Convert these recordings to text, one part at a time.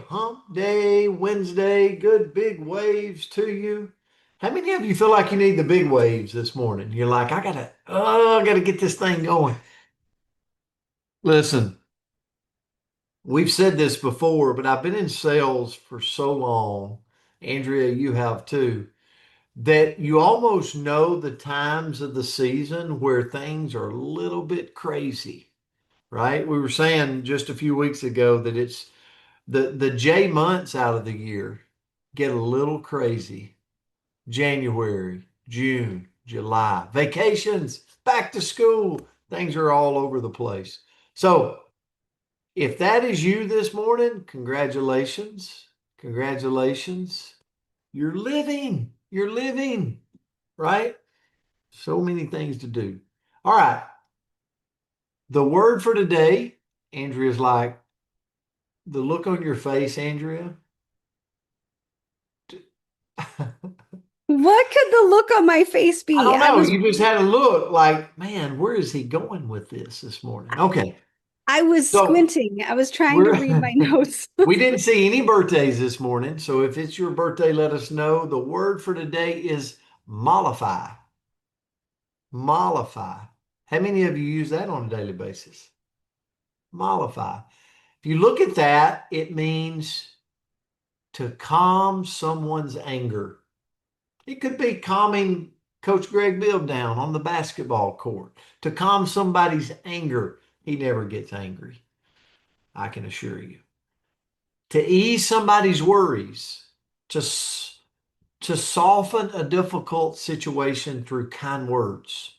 Hump Day, Wednesday, good big waves to you. How many of you feel like you need the big waves this morning? You're like, I gotta get this thing going. Listen, we've said this before, but I've been in sales for so long, Andrea, you have too, that you almost know the times of the season where things are a little bit crazy, right? We were saying just a few weeks ago that it's the J months out of the year get a little crazy. January, June, July, vacations, back to school, things are all over the place. So, if that is you this morning, congratulations. Congratulations. You're living, right? So many things to do. All right. The word for today, Andrea's like, the look on your face, Andrea. What could the look on my face I be? don't know. You just had a look like, man, where is he going with this morning? Okay. I was So squinting. I was trying to we're read my notes. we didn't see any birthdays this morning. So if it's your birthday, let us know. The word for today is mollify. Mollify. How many of you use that on a daily basis? Mollify. If you look at that, it means to calm someone's anger. It could be calming Coach Greg Bill down on the basketball court, to calm somebody's anger. He never gets angry, I can assure you. To ease somebody's worries, to, to soften a difficult situation through kind words,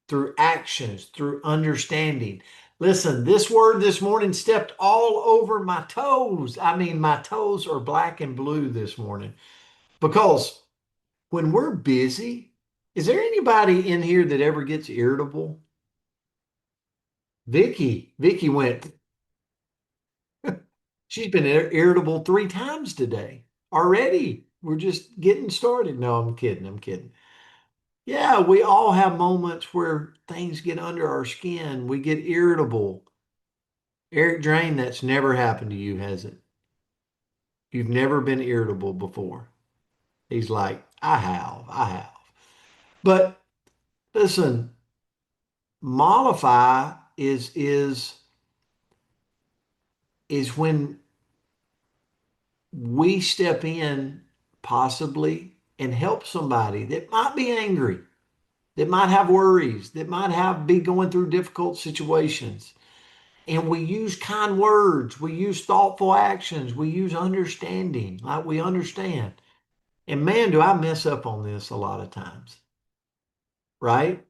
through actions, through understanding. Listen, this word this morning stepped all over my toes. I mean, my toes are black and blue this morning because when we're busy, is there anybody in here that ever gets irritable? Vicky went, she's been irritable 3 times today already. We're just getting started. No, I'm kidding. I'm kidding. Yeah, we all have moments where things get under our skin. We get irritable. Eric Drain, that's never happened to you, has it? You've never been irritable before. He's like, I have. But listen, mollify is when we step in possibly and help somebody that might be angry, that might have worries, that might have be going through difficult situations. And we use kind words, we use thoughtful actions, we use understanding, like we understand. And man, do I mess up on this a lot of times, right?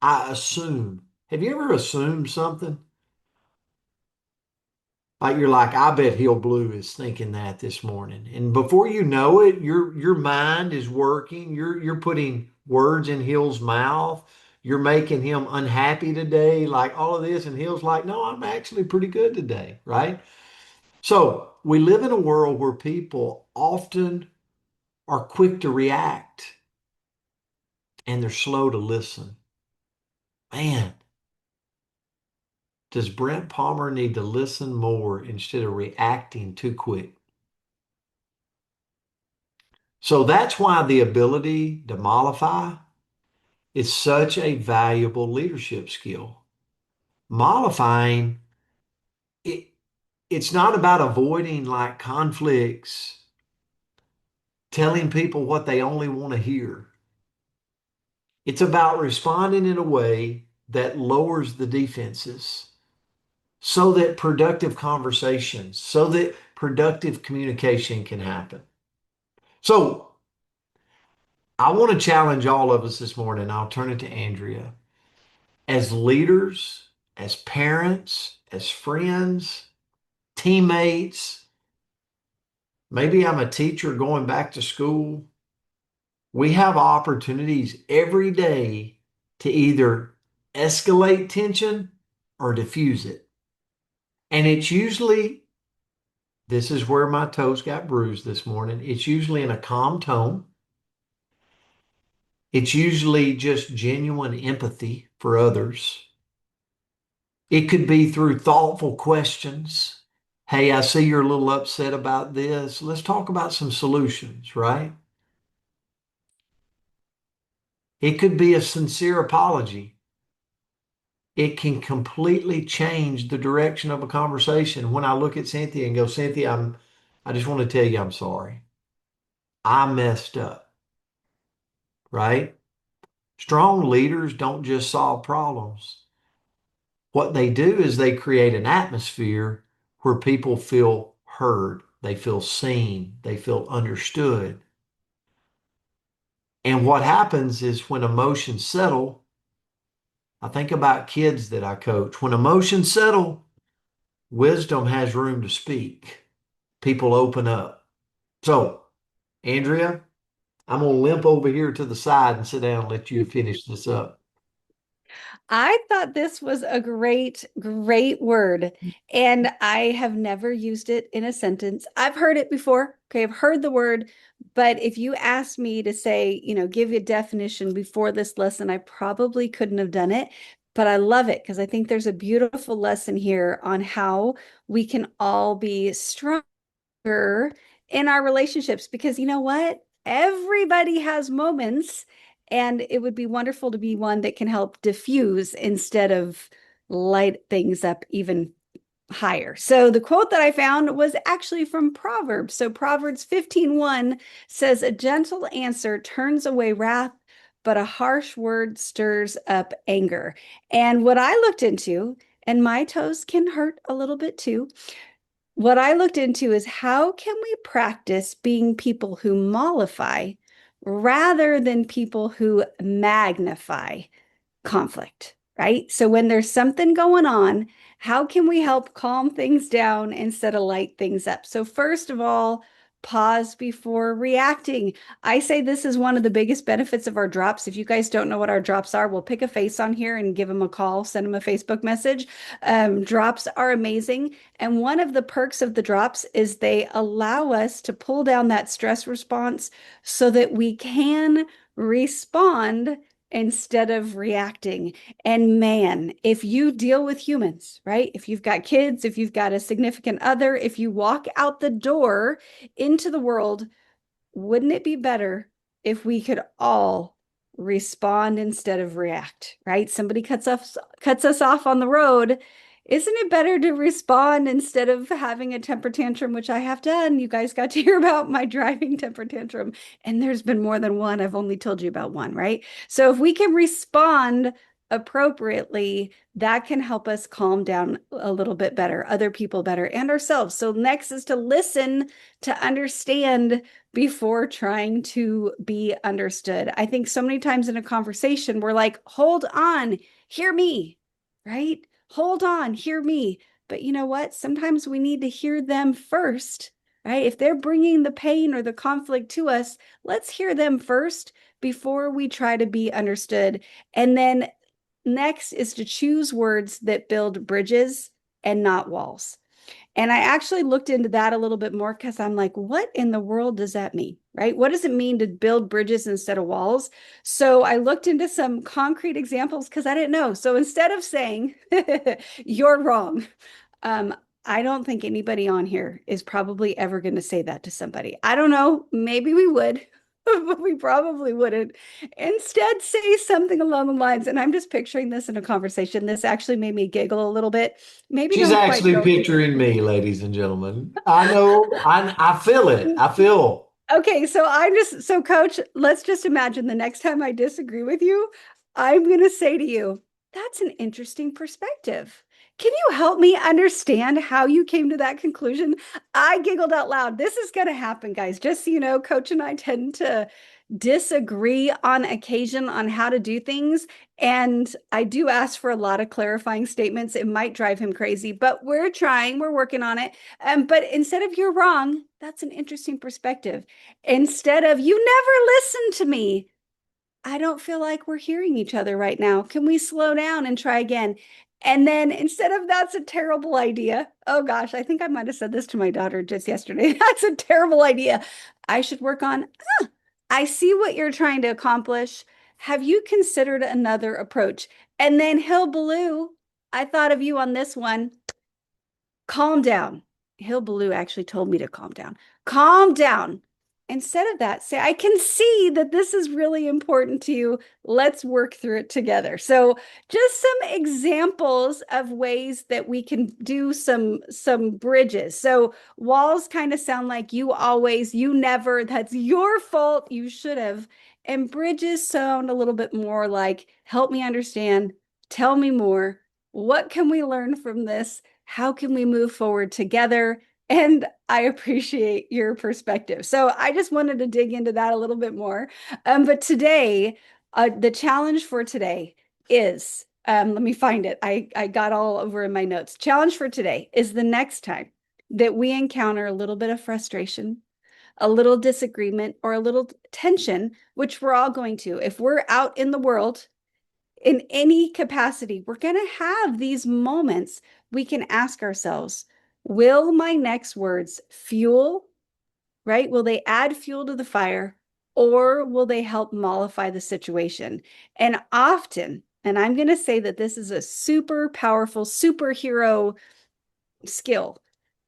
I assume. Have you ever assumed something? Like you're like, I bet Hill Blue is thinking that this morning. And before you know it, your mind is working. You're putting words in Hill's mouth. You're making him unhappy today, like all of this. And Hill's like, no, I'm actually pretty good today, right? So we live in a world where people often are quick to react and they're slow to listen. Man, does Brent Palmer need to listen more instead of reacting too quick? So that's why the ability to mollify is such a valuable leadership skill. Mollifying, it, it's not about avoiding like conflicts, telling people what they only want to hear. It's about responding in a way that lowers the defenses so that productive conversations, so that productive communication can happen. So I want to challenge all of us this morning. I'll turn it to Andrea. As leaders, as parents, as friends, teammates, maybe I'm a teacher going back to school. We have opportunities every day to either escalate tension or diffuse it. And it's usually, this is where my toes got bruised this morning. It's usually in a calm tone. It's usually just genuine empathy for others. It could be through thoughtful questions. Hey, I see you're a little upset about this. Let's talk about some solutions, right? It could be a sincere apology. It can completely change the direction of a conversation. When I look at Cynthia and go, Cynthia, I just want to tell you I'm sorry. I messed up, right? Strong leaders don't just solve problems. What they do is they create an atmosphere where people feel heard, they feel seen, they feel understood. And what happens is when emotions settle, I think about kids that I coach. When emotions settle, wisdom has room to speak. People open up. So, Andrea, I'm going to limp over here to the side and sit down and let you finish this up. I thought this was a great, great word, and I have never used it in a sentence. I've heard it before. Okay, I've heard the word, but if you asked me to say, give you a definition before this lesson, I probably couldn't have done it. But I love it because I think there's a beautiful lesson here on how we can all be stronger in our relationships because you know what? Everybody has moments, and it would be wonderful to be one that can help diffuse instead of light things up even higher. So the quote that I found was actually from Proverbs. So Proverbs 15:1 says, "A gentle answer turns away wrath, but a harsh word stirs up anger." And what I looked into, and my toes can hurt a little bit too, what I looked into is how can we practice being people who mollify rather than people who magnify conflict, right? So when there's something going on, how can we help calm things down instead of light things up? So first of all, pause before reacting. I say this is one of the biggest benefits of our drops. If you guys don't know what our drops are, we'll pick a face on here and give them a call, send them a Facebook message. Drops are amazing. And one of the perks of the drops is they allow us to pull down that stress response so that we can respond instead of reacting. And man, if you deal with humans, right? If you've got kids, if you've got a significant other, if you walk out the door into the world, wouldn't it be better if we could all respond instead of react, right? Somebody cuts us off on the road. Isn't it better to respond instead of having a temper tantrum, which I have done? You guys got to hear about my driving temper tantrum, and there's been more than one. I've only told you about one, right? So if we can respond appropriately, that can help us calm down a little bit better, other people better, and ourselves. So next is to listen, to understand before trying to be understood. I think so many times in a conversation, we're like, hold on, hear me, right? Hold on, hear me. But you know what? Sometimes we need to hear them first, right? If they're bringing the pain or the conflict to us, let's hear them first before we try to be understood. And then next is to choose words that build bridges and not walls. And I actually looked into that a little bit more because I'm like, what in the world does that mean? Right? What does it mean to build bridges instead of walls? So I looked into some concrete examples because I didn't know. So instead of saying, you're wrong, um, I don't think anybody on here is probably ever going to say that to somebody. I don't know. Maybe we would, but we probably wouldn't. Instead, say something along the lines, and I'm just picturing this in a conversation. This actually made me giggle a little bit. Maybe She's don't quite actually go. picturing me, ladies and gentlemen. I know, I feel it. I feel. Okay, so coach, let's just imagine the next time I disagree with you, I'm going to say to you, that's an interesting perspective. Can you help me understand how you came to that conclusion? I giggled out loud. This is going to happen, guys. Just so you know, coach and I tend to disagree on occasion on how to do things. And I do ask for a lot of clarifying statements. It might drive him crazy, but we're trying, we're working on it. But instead of you're wrong, that's an interesting perspective. Instead of you never listen to me, I don't feel like we're hearing each other right now. Can we slow down and try again? And then instead of that's a terrible idea. Oh gosh, I think I might have said this to my daughter just yesterday. That's a terrible idea. I should work on, I see what you're trying to accomplish. Have you considered another approach? And then Hill Blue, I thought of you on this one. Calm down. Hill Blue actually told me to calm down. Calm down. Instead of that, say, I can see that this is really important to you. Let's work through it together. So, just some examples of ways that we can do some bridges. So, walls kind of sound like you always, you never, that's your fault, you should have. And bridges sound a little bit more like, help me understand, tell me more. What can we learn from this? How can we move forward together? And I appreciate your perspective. So I just wanted to dig into that a little bit more. But today, the challenge for today is let me find it. I got all over in my notes. Challenge for today is the next time that we encounter a little bit of frustration, a little disagreement, or a little tension, which we're all going to. If we're out in the world in any capacity, we're going to have these moments. We can ask ourselves, will my next words fuel, right? Will they add fuel to the fire, or will they help mollify the situation? And often, and I'm going to say that this is a super powerful superhero skill,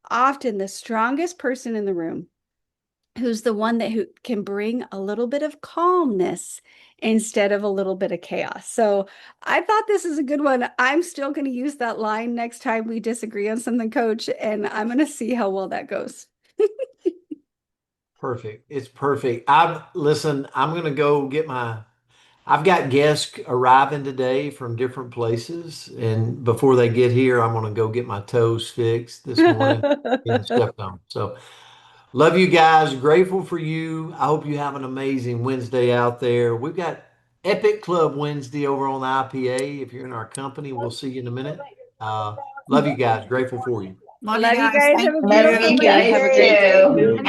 often the strongest person in the room, who's the one that who can bring a little bit of calmness instead of a little bit of chaos. So I thought this is a good one. I'm still going to use that line next time we disagree on something, Coach, and I'm going to see how well that goes. Perfect. It's perfect. I'm gonna go get I've got guests arriving today from different places, and before they get here, I'm gonna go get my toes fixed this morning and stepped on. So love you guys. Grateful for you. I hope you have an amazing Wednesday out there. We've got Epic Club Wednesday over on the IPA. If you're in our company, we'll see you in a minute. Uh, love you guys. Grateful for you. Love you Love you guys. guys. Thank Have a Love beautiful you you. Wednesday. guys Have a great day. too.